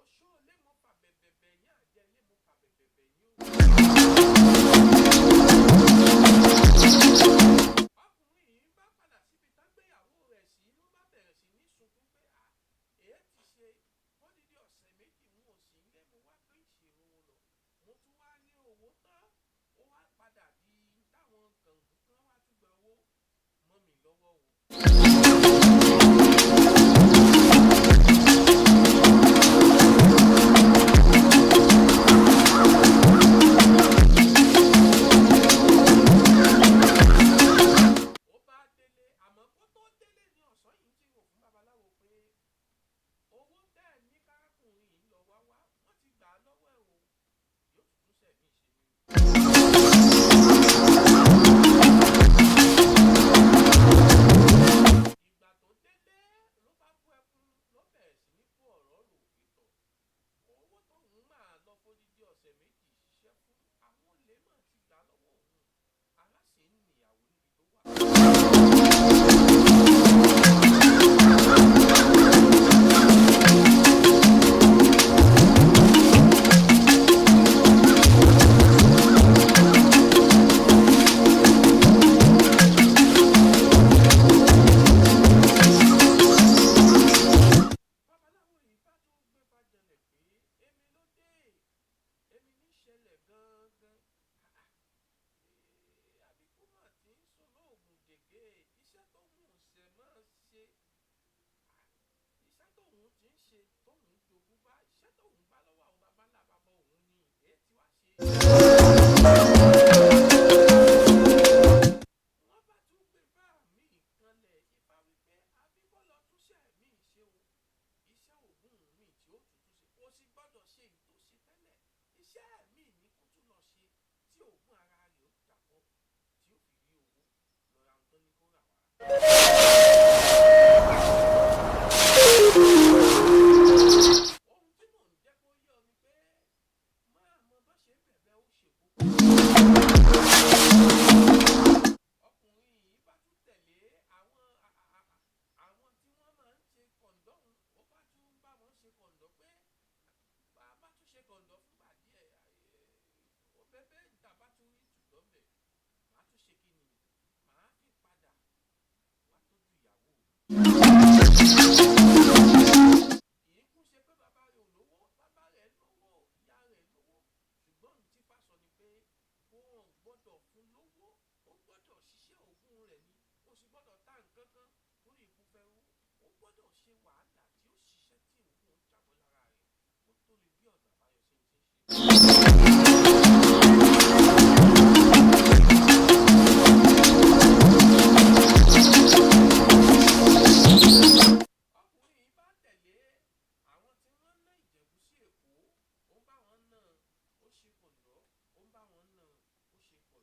Speaker 1: oṣù olé mo fà bẹ̀bẹ̀bẹ̀ yín àjẹ́ ilé mo fà bẹ̀bẹ̀bẹ̀ yín o. ọkùnrin yìí bá padà síbi tán gbéyàwó rẹ̀ sí ló bá bẹ̀rẹ̀ sí ní sunkún pé èé ti ṣe fódìdí ọ̀sẹ̀ méjì ń wò sí ilé mo wá gbé ìṣèrò wọn lọ mo tún wá ní owó tán ó wá padà di táwọn kàngùn kan wá tún gba owó mọ́ mi lọ́wọ́ o. ó bá délé àmọ́ kó tó délé ní ọ̀sán yìí tí rò fún babaláwo pé owó tẹ́ ẹ̀ ní kárákùnrin yìí lọ wá wọ́n ti gbà á lọ́wọ́ ẹ̀ o yóò tún sẹ̀mí ìṣe ni. ìgbà tó délé ló bá bú ẹkún ló bẹ̀rẹ̀ sí ní kó ọ̀rọ̀ rò ìtọ̀ owó tóun máa lọ fódìdí ọ̀sẹ̀ méjì ṣiṣẹ́ fún àwọn olè máa ti gbà lọ́wọ́ òun ara sì ń níyàwó níbi tó wà. babaláwo yìí bá tún gbé bàjẹ́lẹ̀ pé èmi ló dé èmi ní ṣẹlẹ̀ gangan àbíkú mà ti ń sọ lóògùn gègé iṣẹ́ tó mú un ṣe máa ṣe iṣẹ́ tóun ti ń ṣe tóun jogún bá iṣẹ́ tóun bá lọ́wọ́ àwọn babalá bàbá òun ni èé tí wàá ṣe. wọ́n bá tún gbé bá mi kanlẹ̀ ifá wípé àbíkọ́ lọ túnṣe mi ṣe o iṣẹ́ òògùn mi tí ó tuntun ṣe kó sì gbọ́dọ̀ ṣe èyí tó ṣe tẹ́lẹ̀ iṣẹ́ mi ní kó tún lọ ṣe tí òògùn ara rẹ̀ ó dàpọ̀ tí ó fi rí owó lọ́ra nǹkan ní kó rà wá. ohun tí mò ń jẹ́ kó yé ọ ni pé máa mọ bá ṣe bẹ̀bẹ̀ ó ṣe kókó. ọkùnrin yìí bá tún tẹ̀lé àwọn tí wọ́n máa ń ṣe kọ̀ǹdọ́hún ó bá tún bá wọn ṣe kọ̀ǹdọ́ pé bá tún ṣe kọ̀ǹdọ́ fúngbà díẹ̀ ó bẹ́bẹ́ ìta bá tún rí tùdọ́ bẹ̀ màá tún ṣe kí ni màá fi padà wá tójú ìyàwó mi. kì í kún ṣe pé bàbá rẹ̀ ò lówó bàbá rẹ̀ lówó ìyá rẹ̀ lówó ṣùgbọ́n tí fásọ ni pé ò gbọ́dọ̀ fún lówó, ó gbọ́dọ̀ ṣiṣẹ́ òògùn rẹ̀ ni, ó sì gbọ́dọ̀ ta nǹkan kan torí ikú fẹ́ rú, ó gbọ́dọ̀ ṣe wàhálà tí ó ṣiṣẹ́ tí òògùn ó jábọ́ lára rẹ̀ kó tó lè bí ọ̀nà àbáyọ ṣe ń ṣe. Ọkùnrin bá tẹ̀lé àwọn tí wọ́n ná Ìjẹ̀bú sí Èkó, ó ń bá wọn ná, ó ṣe kọ̀ǹdọ́, ó ń bá wọn ná, ó ṣe kọ̀ǹdọ́.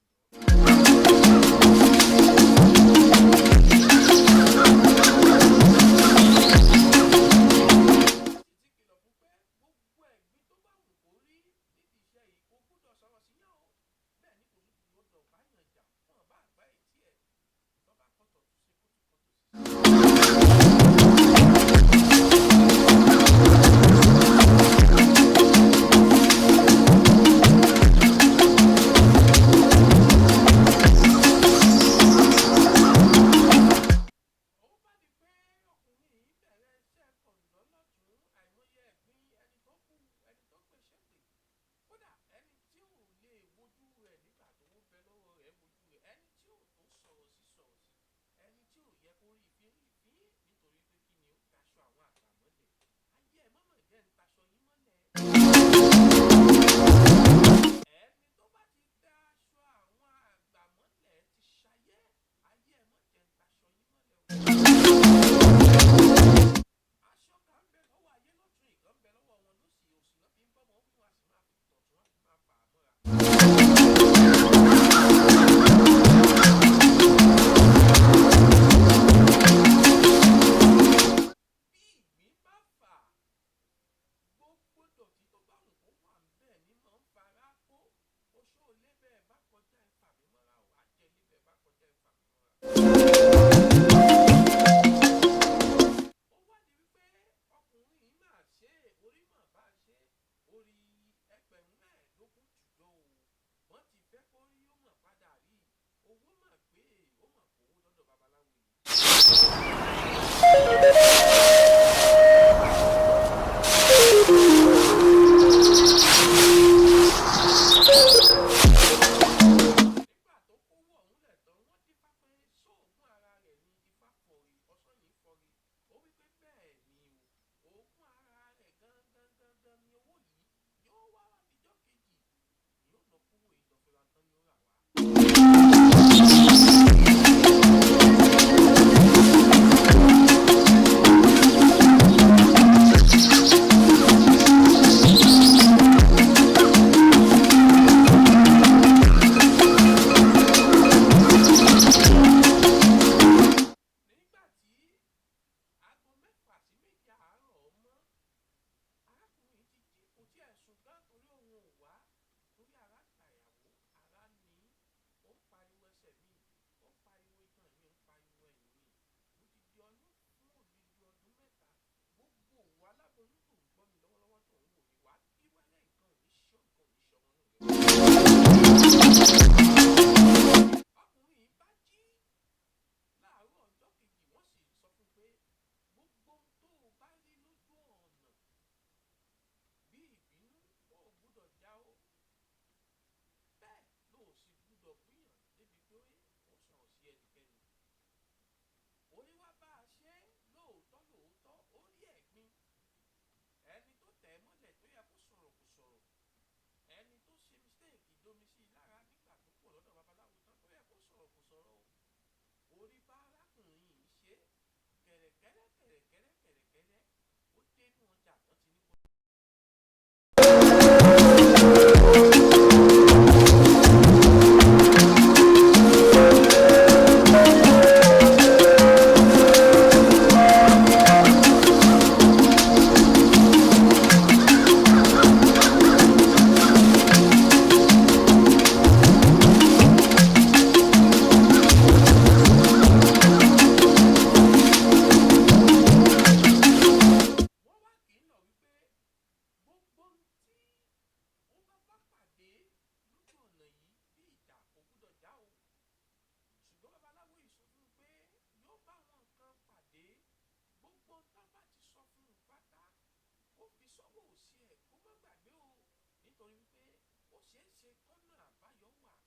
Speaker 1: nítorí wípé ó ṣeé ṣe kọ́nà àbáyọ wà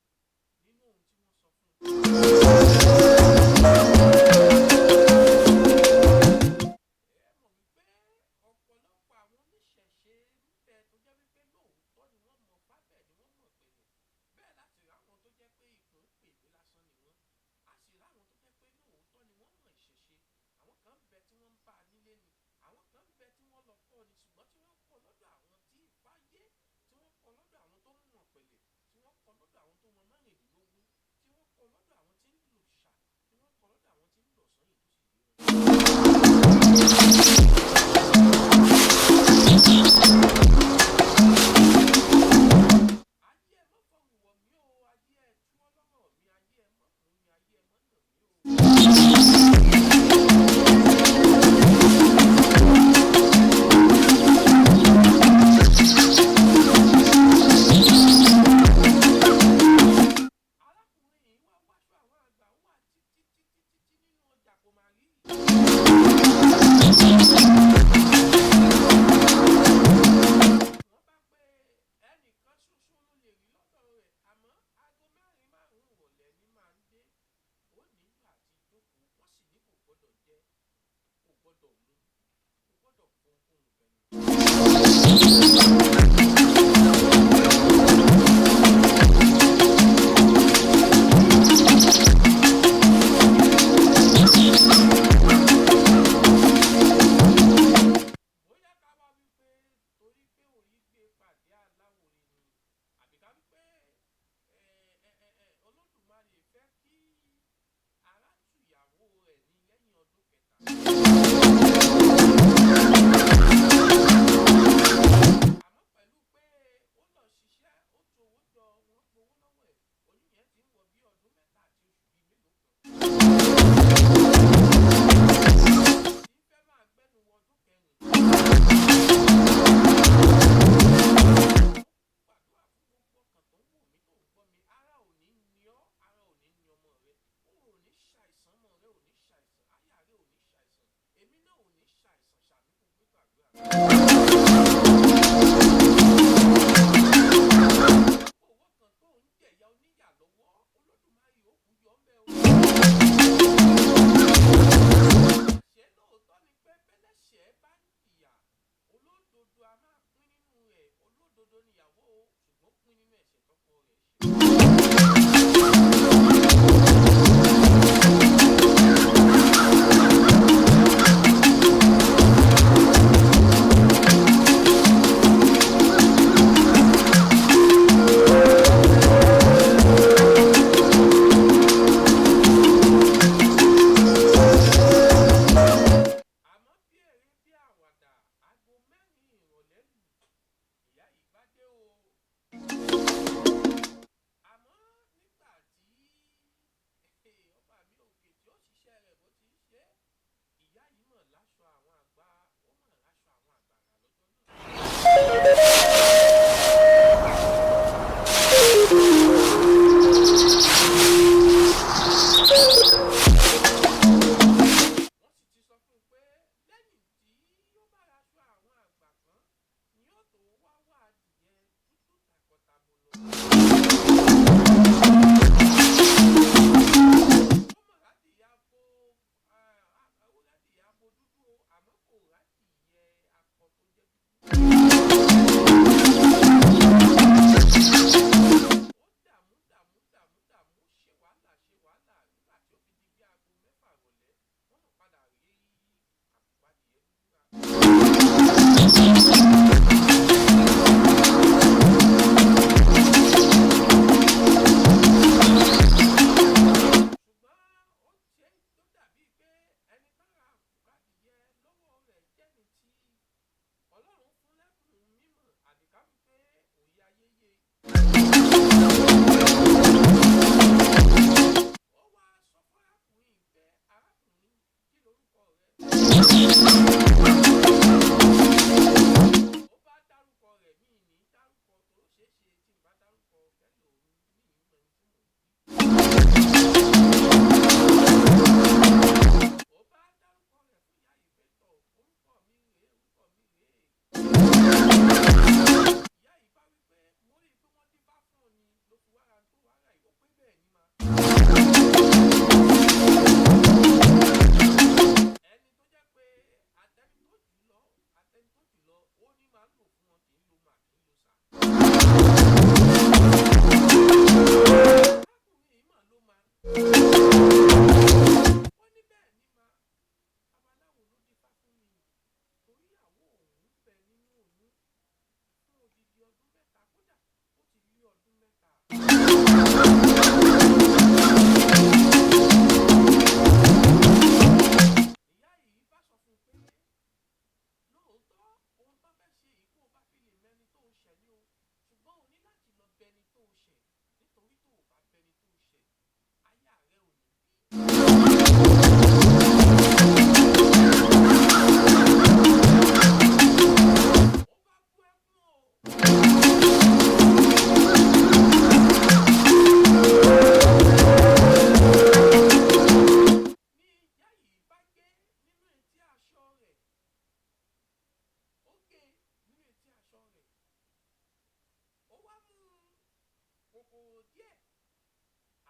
Speaker 1: kòkòrò díẹ̀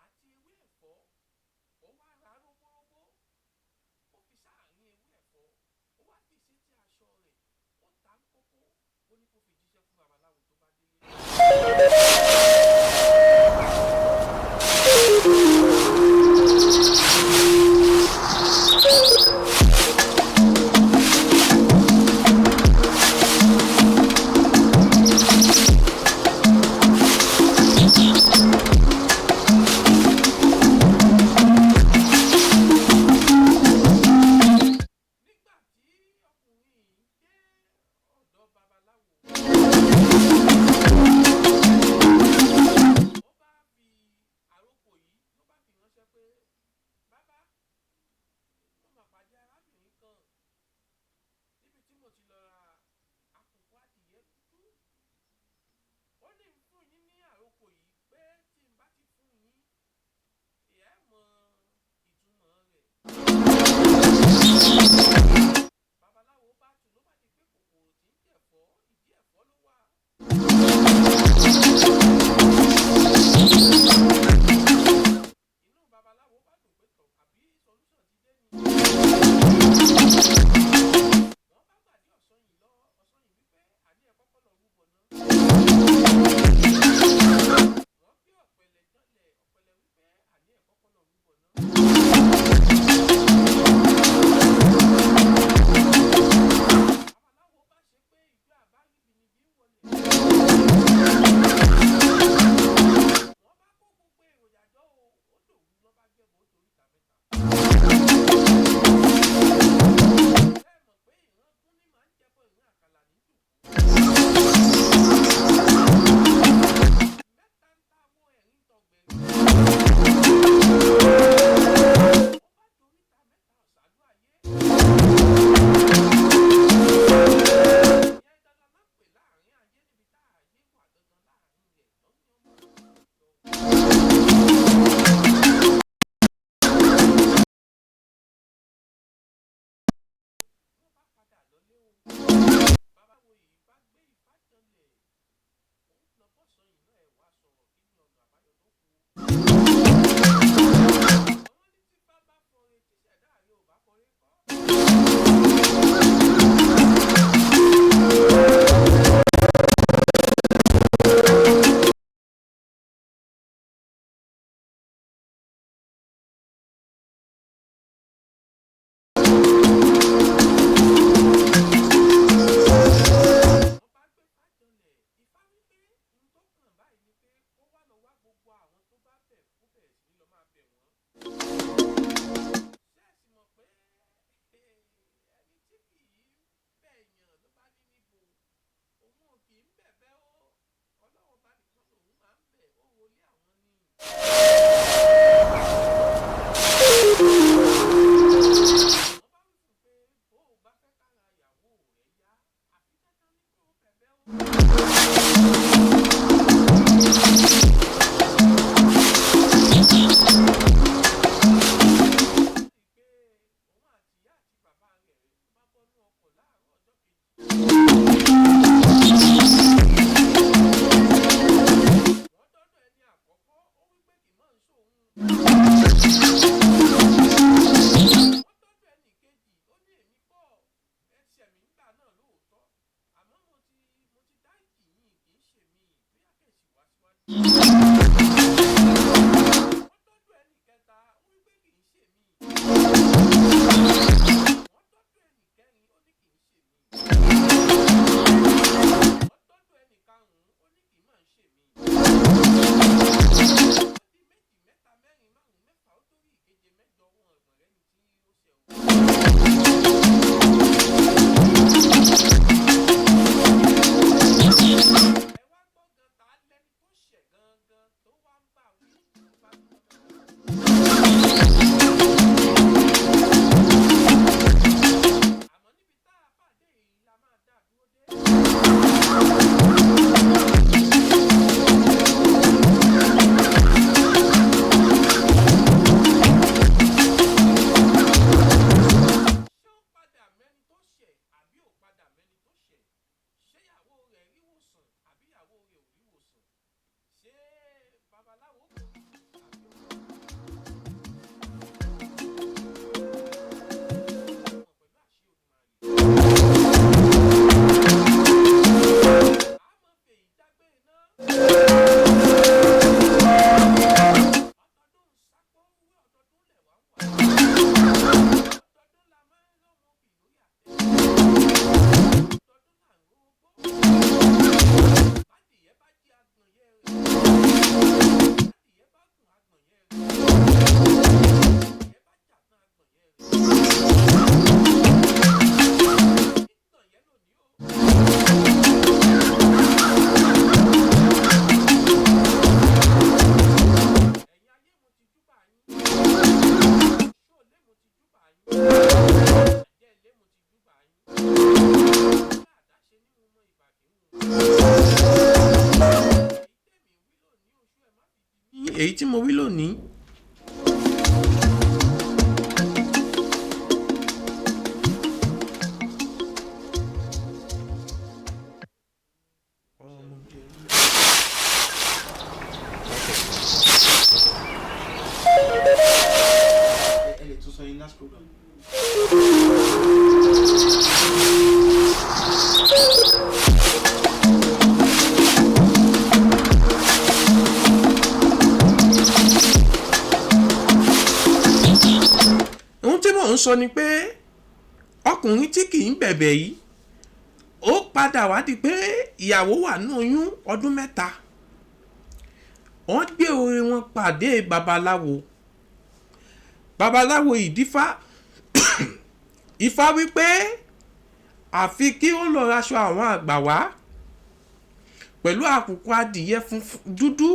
Speaker 1: àti ewé ẹ̀fọ́ ó wá ra róbóróbó ó fi sáàárín ewé ẹ̀fọ́ ó wá fi sétí aṣọ rẹ̀ ó ta ń kókó ó ní kó fi jíṣẹ́ fún babaláwo tó bá délé. èyí tí mo wí lónìí. Ohun tí mò ń sọ ni pé ọkùnrin tí kì í bẹ̀bẹ̀ yìí ó padà wá di pé ìyàwó wà ní oyún ọdún 3. Wọ́n gbé oore wọn pàdé babaláwo. Babaláwo yìí dífá Ifá wípé àfi kí ó lọ raṣọ àwọn àgbà wá pẹ̀lú àkùkọ adìyẹ funfun dúdú,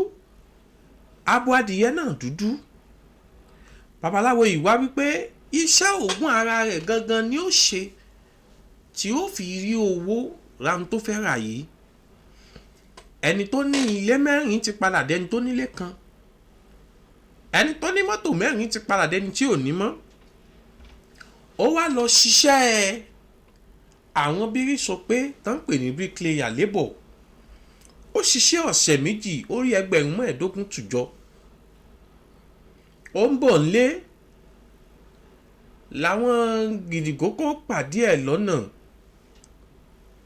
Speaker 1: abo adìyẹ náà dúdú. Babaláwo yìí wá wípé iṣẹ́ òògùn ara rẹ̀ gangan ni ó ṣe tí ó fi rí owó ráhùn tó fẹ́ rà yìí. Ẹni tó ní ilé 4 ti padà dẹni tó nílé kan. Ẹni tó ní mọ́tò 4 ti padà dẹni tí ò ní mọ́. Ó wá lọ ṣiṣẹ́ àwọn bírí sọ pé tán pè ní bricklayer labour. Ó ṣiṣẹ́ ọ̀sẹ̀ 2, ó rí 15,000 tùjọ. Ó ń bọ̀ nílé làwọn gidigókó pàdé ẹ̀ lọ́nà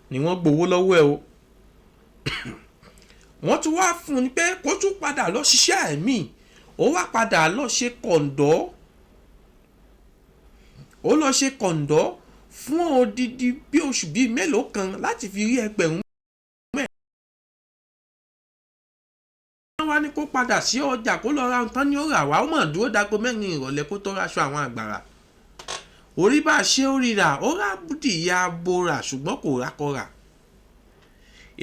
Speaker 1: ni wọ́n gbowó lọ́wọ́ ẹ̀ o. Wọ́n tún wá fún un ní pé kó tún padà lọ ṣiṣẹ́ ẹ̀mí. Ó wá padà lọ ṣe kọ̀ǹdọ́. Ó lọ ṣe kọ̀ǹdọ́ fún odidi bí oṣù bíi mélòó kan láti fi rí 10,000. Wọ́n wá ní kó padà sí ọjà kó lọ ra nǹkan ní ó rà wá. Ó mọ̀ dúró dago 4 ìrọ̀lẹ́ kó tó raṣọ àwọn àgbàrá. Orí bá ṣe ó ríra, ó rà búdì ìyá abora ṣùgbọ́n kò rákọ́ra.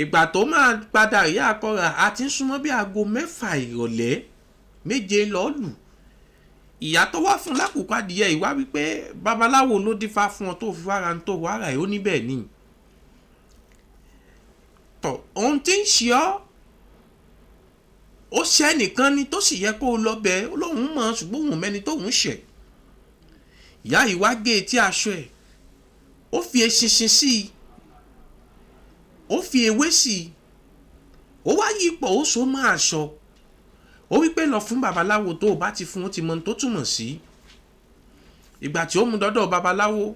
Speaker 1: Ìgbà tó máa padà rí akọ́ra a ti ń súnmọ́ bí aago 6 ìrọ̀lẹ́, 7 lọ́ọ̀lù. Ìyá tó wá fún lákòókò adìyẹ ìwá wípé babaláwo ló dífá fún ọ tó fi wára tó wára ẹ̀ ó níbẹ̀ ni. Tọ̀ ohun tí ń ṣe ọ́ ó ṣe nìkan ni tó sì yẹ kó o lọ bẹ̀ ó lóun mọ̀ ṣùgbọ́n òun mẹ́ni tóun ṣẹ̀. Ìyá yìí wá gé etí aṣọ ẹ̀, ó fi eṣinṣin sí i, ó fi ewé sí i, ó wá yípo ó so mọ́ aṣọ. Ó wípé lọ fún babaláwo tó o bá ti fún ó ti mọ tó túmọ̀ sí. Ìgbà tí ó mú dọ́dọ̀ babaláwo,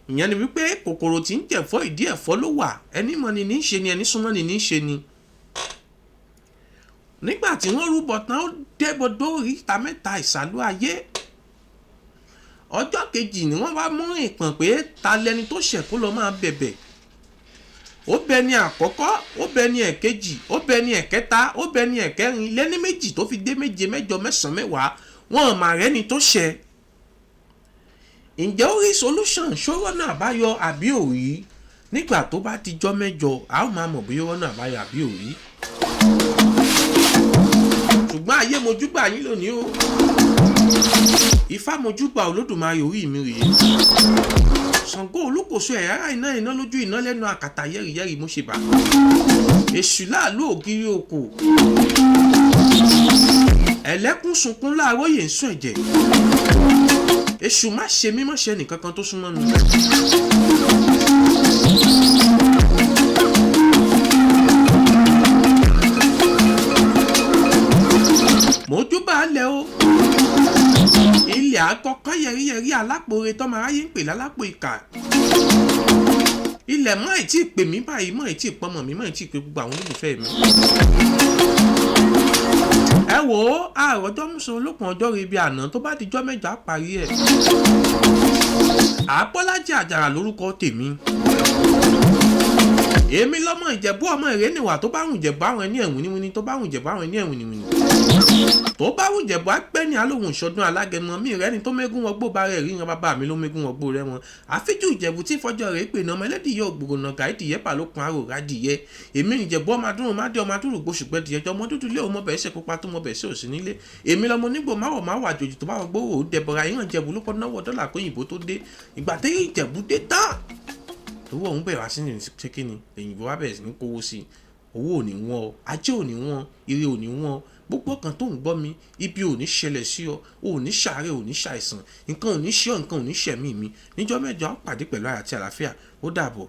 Speaker 1: ìyẹn ni wípé kòkòrò tí ń jẹ̀fọ́ ìdí ẹ̀fọ́ ló wà, ẹni mọ̀ ni ní í ṣe ni ẹni súnmọ́ ni ní í ṣe ni. Nígbà tí wọ́n rúbọ tán ó débọ̀ dórí ìta 3 ìsàlú ayé. Ọjọ́ kejì ni wọ́n wá mú ìpọ̀n pé ta lẹni tó ṣẹ̀ kó lọ máa bẹ̀bẹ̀. Ó bẹ ní àkọ́kọ́, ó bẹ ní ẹ̀kejì, ó bẹ ní ẹ̀kẹta, ó bẹ ní ẹ̀kẹrin, lẹ́ni 2 tó fi dé 7, 8, 9, 10. Wọ́n mà rẹ́ni tó ṣẹ̀. Ǹjẹ́ ó rí solution ṣọ́rọ́ náà àbáyọ àbí òrí? Nígbà tó bá ti jọ́ 6 a ó máa mọ̀ bí ọ̀rọ̀ náà àbáyọ àbí òrí. Ṣùgbọ́n ayé mojúbà yín lónìí o. Ifá mojúbà Olódùmarè orí mi rèé. Ṣàngó olúkòso ẹ̀yára iná lójú iná lẹ́nu àkàtà yẹ́rìyẹ́rì mo ṣe bà. Èṣù láàlú ògiri òkò. Ẹlẹ́kún sunkún láàárọ̀ yẹn ń sùn ẹ̀jẹ̀. Èṣù má ṣe mímọ́ ṣe nìkankan tó súnmọ́ mi. Mojúbà alẹ́ o. Ilẹ̀ àkọ́kọ́ yẹ̀ríyẹ̀rí alápòore tọ́mọ aráyé ń pè lálápò ìkà. Ilẹ̀ mọ́ ẹ̀ tí ì pè mí báyìí, mọ́ ẹ̀ tí ì pọmọ mi, mọ́ ẹ̀ tí ì pè gbogbo àwọn olólùfẹ́ mi. Ẹ wò ó, àròjọ́ mùsùn olókun ọjọ́ rí bí àná tó bá dijọ́ 7 á parí ẹ̀. Àbọ́lájí Àjàrà lórúkọ tèmi. Èmi lọ́mọ Ìjẹ̀bú ọmọ Ìrénìwà tó bá rùn Ìjẹ̀bú àwọn ẹni ẹ̀wìnìwìnì tó bá rùn Ìjẹ̀bú àwọn ẹni ẹ̀wìnìwìnì. Tó bá rùn Ìjẹ̀bú apẹ́ni alóhùn ìṣọdún alágẹmọ mi rẹ́ni tó mégún wọgbó bá rẹ̀ ríran bàbá mi ló mégún wọgbó rẹ̀ wọn. Àfíjù Ìjẹ̀bú tí fọjọ́ rẹ̀ pè ní ọmọ ẹlẹ́dìyẹ ògbòrò nàgà ìdìyẹ pàlókun àrò rádìyẹ. Èmi Ìjẹ̀bú ọmọ adúrún má dé ọmọ adúrún gbóṣù pẹ́ dìyẹ jọ ọmọ dúdú lé ọmọ bẹ̀ẹ́ ṣe pupa tó mọ bẹ̀ẹ́ ṣe òsì nílé. Èmi lọmọ onígbò máwọ̀ máwọ̀ àjòjì tó bá wọ gbówó dẹ̀bọ̀ra ìhàn Ìjẹ̀bú ló kọ́ náwó dọ́là kóyìnbó tó dé. Ìgbà tẹ́yìn Ìjẹ̀bú dé tán owó òun bẹ̀rẹ̀ wá sí ní ṣe kí ni èyìnbó wá bẹ̀rẹ̀ sí ní kówó sí owó ò ní wọ́n ọ, ajé ò ní wọ́n, ire ò ní wọ́n ọ, gbogbo ọkàn tó ń gbọ́ mi ibi ò ní ṣẹlẹ̀ sí ọ, ò ní ṣàárẹ̀, ò ní ṣàìsàn, nǹkan ò ní ṣe ọ, nǹkan ò ní ṣẹ̀mí mi. Níjọ́ mẹ́jọ á pàdé pẹ̀lú ayọ̀ àti àlàáfíà. Ó dàbọ̀.